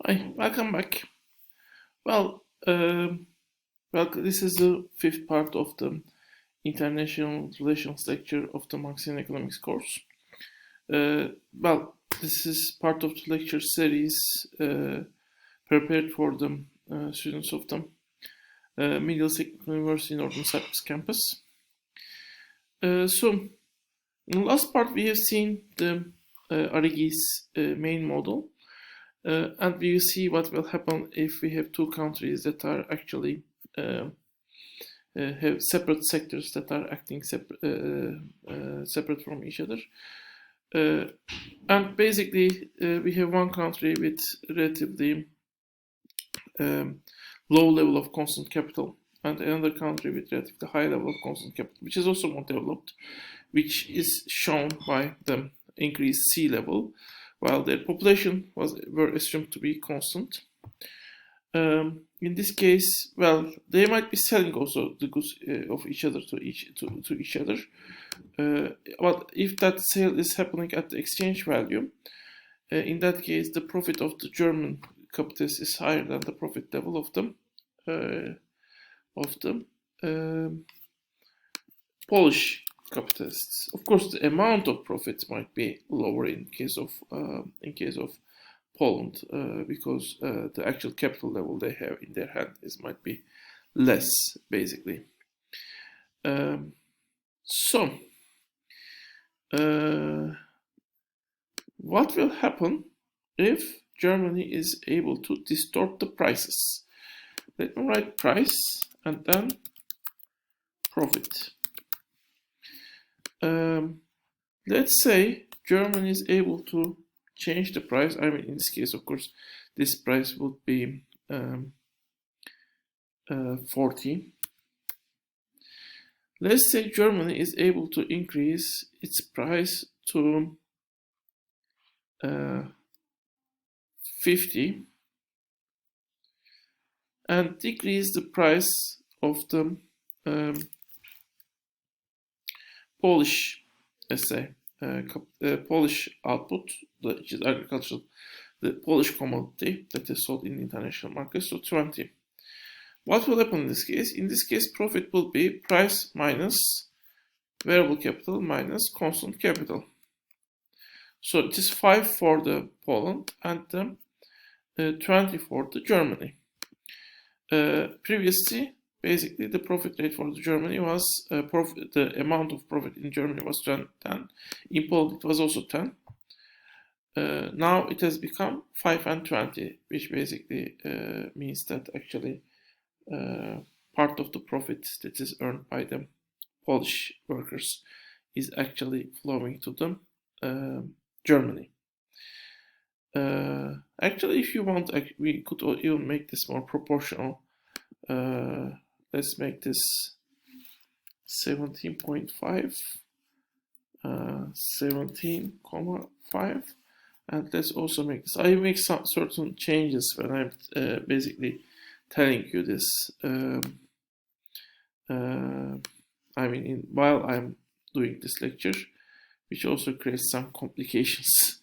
Hi, welcome back. Well, this is the fifth part of the International Relations lecture of the Marxian Economics course. Uh, well, this is part of the lecture series prepared for the students of the Middlesex University Northern Cyprus campus. So, in the last part, we have seen the Arrighi's main model. And we will see what will happen if we have two countries that are actually have separate sectors that are acting separate from each other. And basically, we have one country with relatively low level of constant capital and another country with relatively high level of constant capital, which is also more developed, which is shown by the increased sea level, while their population were assumed to be constant. In this case, well, they might be selling also the goods of each other to each other. But if that sale is happening at the exchange value, in that case, the profit of the German capitalist is higher than the profit level of the Polish capitalists. Of course, the amount of profits might be lower in case of Poland because the actual capital level they have in their hand might be less, basically. So, what will happen if Germany is able to distort the prices? Let me write price and then profit. Let's say Germany is able to change the price. I mean, in this case, of course, this price would be 40. Let's say Germany is able to increase its price to 50 and decrease the price of the Polish, let's say, Polish output, which is agricultural, the Polish commodity that is sold in the international market, so 20. What will happen in this case? In this case, profit will be price minus variable capital minus constant capital. So it is 5 for the Poland and 20 for the Germany. Previously, basically, the profit rate for the Germany was the amount of profit in Germany was 10. In Poland, it was also 10. Now it has become 5 and 20, which basically means that actually part of the profit that is earned by the Polish workers is actually flowing to them Germany. Actually, if you want, we could even make this more proportional. Let's make this 17.5, 17,5, and let's also make this. I make some certain changes when I'm basically telling you this. I mean, while I'm doing this lecture, which also creates some complications.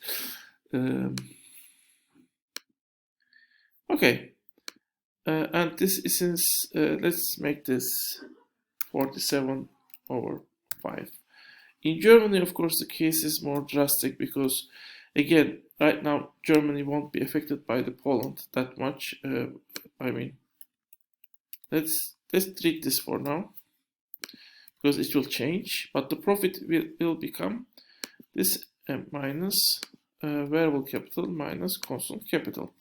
Okay, and this is since let's make this 47/5. In Germany, of course, the case is more drastic because, again, right now Germany won't be affected by the Poland that much. I mean, let's treat this for now because it will change, but the profit will become this minus variable capital minus constant capital.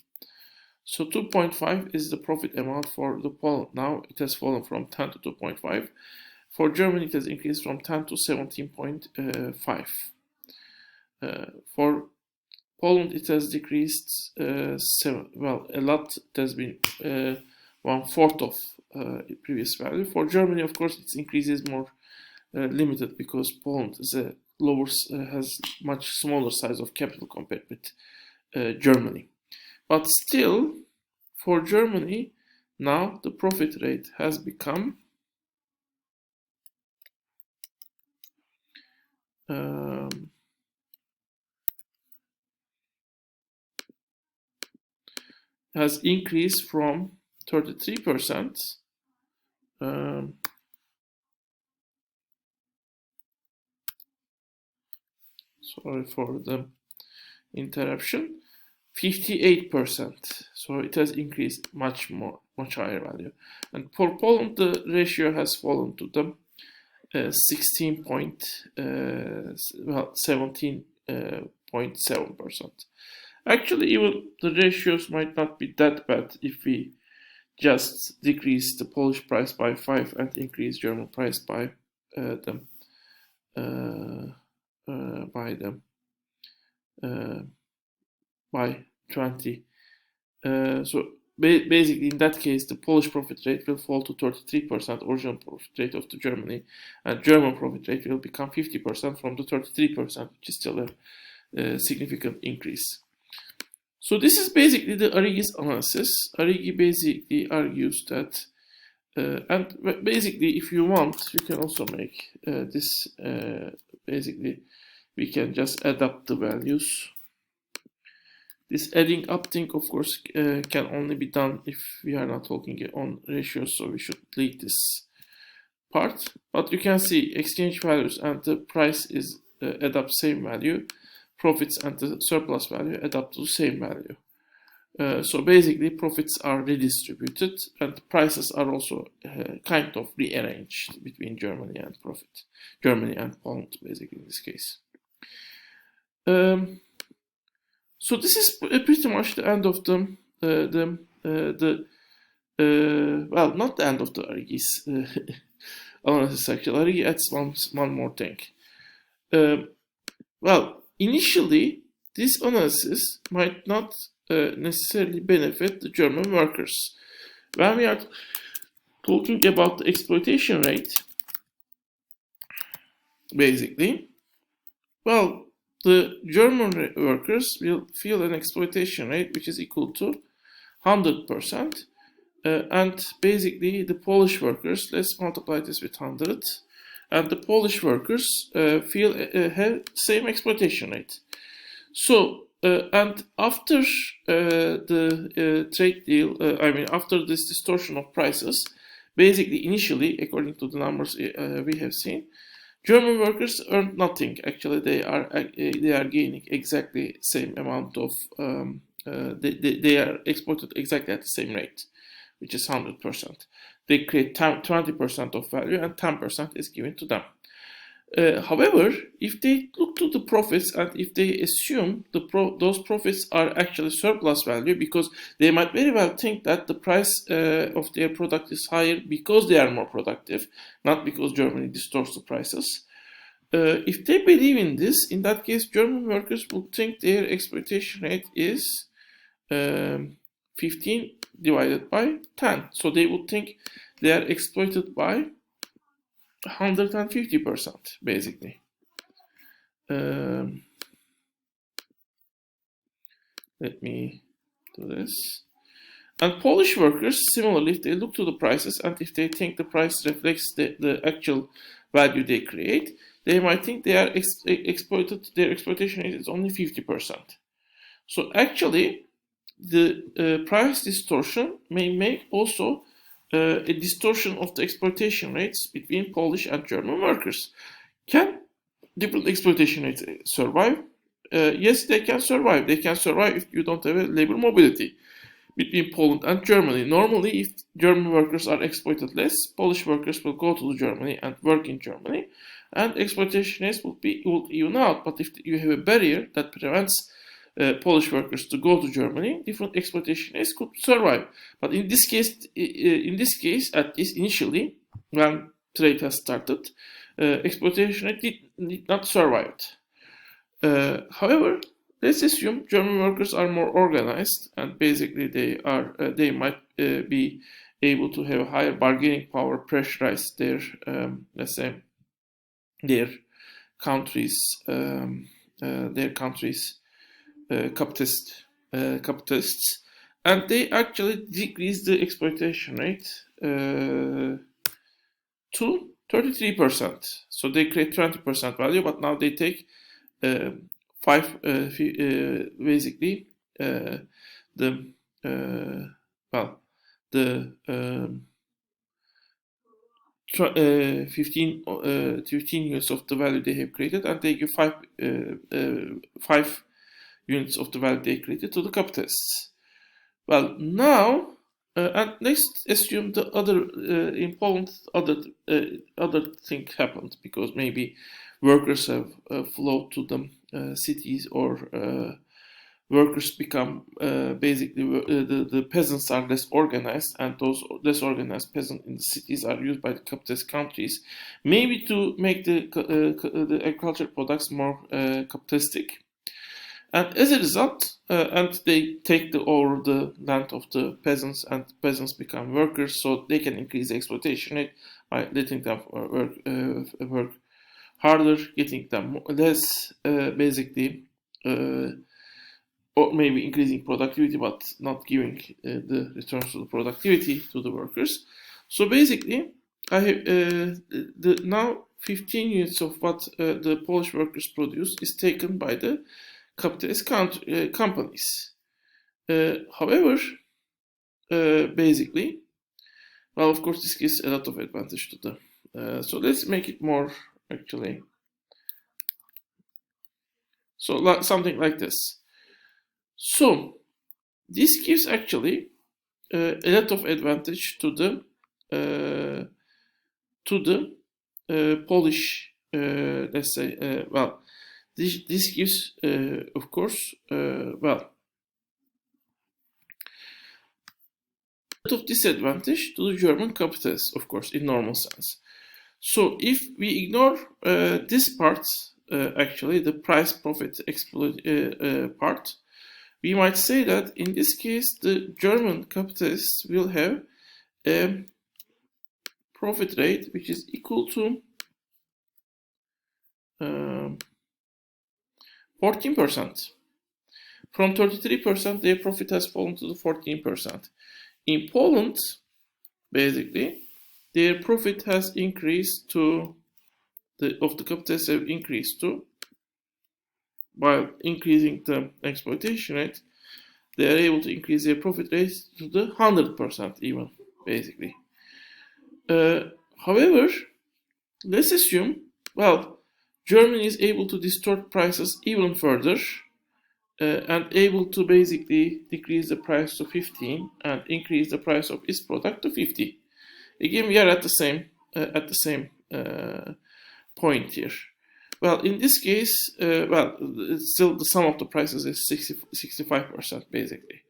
So 2.5 is the profit amount for the Poland. Now it has fallen from 10 to 2.5. For Germany, it has increased from 10 to 17.5. For Poland, it has decreased a lot. It has been 1/4 of previous value. For Germany, of course, its increase is more limited because Poland is has much smaller size of capital compared with Germany. But still, for Germany, now the profit rate has become has increased from 33%. Sorry for the interruption. 58%. So it has increased much higher value. And for Poland, the ratio has fallen to the 17.7%. Actually, even the ratios might not be that bad if we just decrease the Polish price by 5 and increase German price by by 20. So basically, in that case, the Polish profit rate will fall to 33% original profit rate of the Germany, and German profit rate will become 50% from the 33%, which is still a significant increase. So this is basically the Arrighi's analysis. Arrighi basically argues that, and basically, if you want, you can also make this. Basically, we can just add up the values. This adding up thing, of course, can only be done if we are not talking on ratios, so we should delete this part. But you can see exchange values and the price is add up same value. Profits and the surplus value add up to the same value. So basically, profits are redistributed and prices are also kind of rearranged between Germany and Poland, basically in this case. So this is pretty much the end of well, not the end of the Arrighi's analysis. Actually, Arrighi adds one more thing. Well, initially, this analysis might not necessarily benefit the German workers. When we are talking about the exploitation rate, basically, well, the German workers will feel an exploitation rate which is equal to 100%, and basically the Polish workers, let's multiply this with 100, and the Polish workers feel have same exploitation rate. So, and after the trade deal, after this distortion of prices, basically initially, according to the numbers we have seen, German workers earn nothing. Actually, they are gaining exactly same amount of. They are exploited exactly at the same rate, which is 100%. They create 20% of value, and 10% is given to them. However, if they look to the profits and if they assume those profits are actually surplus value, because they might very well think that the price of their product is higher because they are more productive, not because Germany distorts the prices. If they believe in this, in that case, German workers will think their exploitation rate is 15 divided by 10. So they would think they are exploited by 150%, basically. Let me do this. And Polish workers, similarly, if they look to the prices and if they think the price reflects the actual value they create, they might think they are exploited. Their exploitation rate is only 50%. So actually, the price distortion may make also a distortion of the exploitation rates between Polish and German workers. Can different exploitation rates survive? Yes, they can survive. They can survive if you don't have a labor mobility between Poland and Germany. Normally, if German workers are exploited less, Polish workers will go to Germany and work in Germany, and exploitation rates will even out. But if you have a barrier that prevents Polish workers to go to Germany, different exploitation rates could survive. But in this case, at least initially, when trade has started, exploitation rate did not survive. However, let's assume German workers are more organized, and basically they might be able to have a higher bargaining power, pressurize their let's say their countries capitalists, and they actually decrease the exploitation rate to 33%. So they create 20% value, but now they take basically the well, the 15 units of the value they have created, and they give 5 units of the value they created to the capitalists. Well, now, and let's assume the other in Poland, other thing happened, because maybe workers have flowed to the cities, or workers become basically the peasants are less organized, and those less organized peasants in the cities are used by the capitalist countries, maybe to make the agricultural products more capitalistic. And as a result, and they take over the land of the peasants, and peasants become workers, so they can increase the exploitation rate by letting them work harder, getting them less, basically, or maybe increasing productivity, but not giving the returns to the productivity to the workers. So basically, I have now 15 units of what the Polish workers produce is taken by the capitalist companies. However, basically, well, of course, this gives a lot of advantage to the. So let's make it more actually. So something like this. So this gives actually a lot of advantage to the Polish, let's say, well, this gives, of course, well, a lot of disadvantage to the German capitalists, of course, in normal sense. So if we ignore this part, actually the price profit part, we might say that in this case the German capitalists will have a profit rate which is equal to 14%. From 33%, their profit has fallen to the 14%. In Poland, basically, their profit has increased to the capitalists have increased to, by increasing the exploitation rate, they are able to increase their profit rate to the 100% even, basically. However, let's assume, well, Germany is able to distort prices even further, and able to basically decrease the price to 15 and increase the price of its product to 50. Again, we are at the same point here. Well, in this case, well, still the sum of the prices is 65% basically.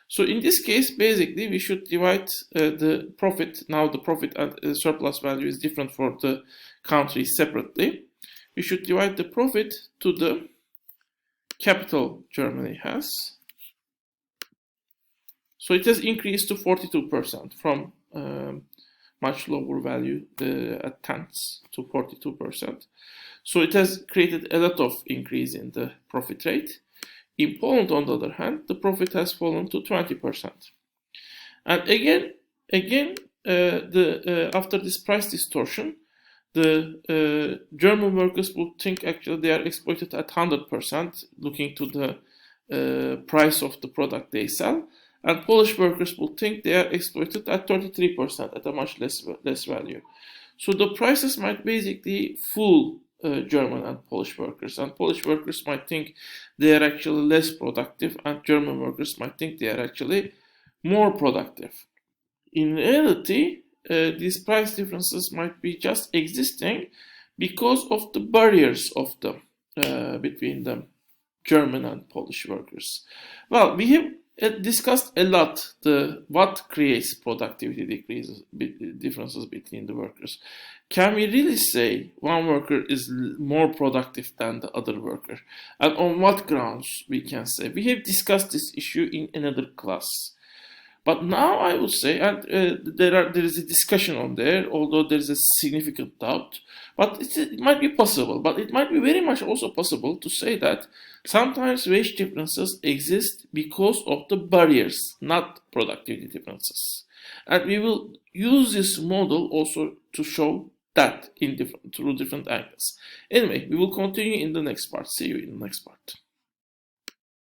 So in this case, basically, we should divide the profit. Now the profit and surplus value is different for the countries separately. We should divide the profit to the capital Germany has. So it has increased to 42% from much lower value at tenths to 42%. So it has created a lot of increase in the profit rate. In Poland, on the other hand, the profit has fallen to 20%. And again, after this price distortion, the German workers would think actually they are exploited at 100%, looking to the price of the product they sell, and Polish workers would think they are exploited at 33%, at a much less value. So the prices might basically fool German and Polish workers, and Polish workers might think they are actually less productive, and German workers might think they are actually more productive. In reality, these price differences might be just existing because of the barriers of the between the German and Polish workers. Well, we have discussed a lot what creates productivity differences between the workers. Can we really say one worker is more productive than the other worker? And on what grounds we can say? We have discussed this issue in another class. But now I would say, and there is a discussion on there, although there is a significant doubt, but it might be possible. But it might be very much also possible to say that sometimes wage differences exist because of the barriers, not productivity differences. And we will use this model also to show that through different angles. Anyway, we will continue in the next part. See you in the next part.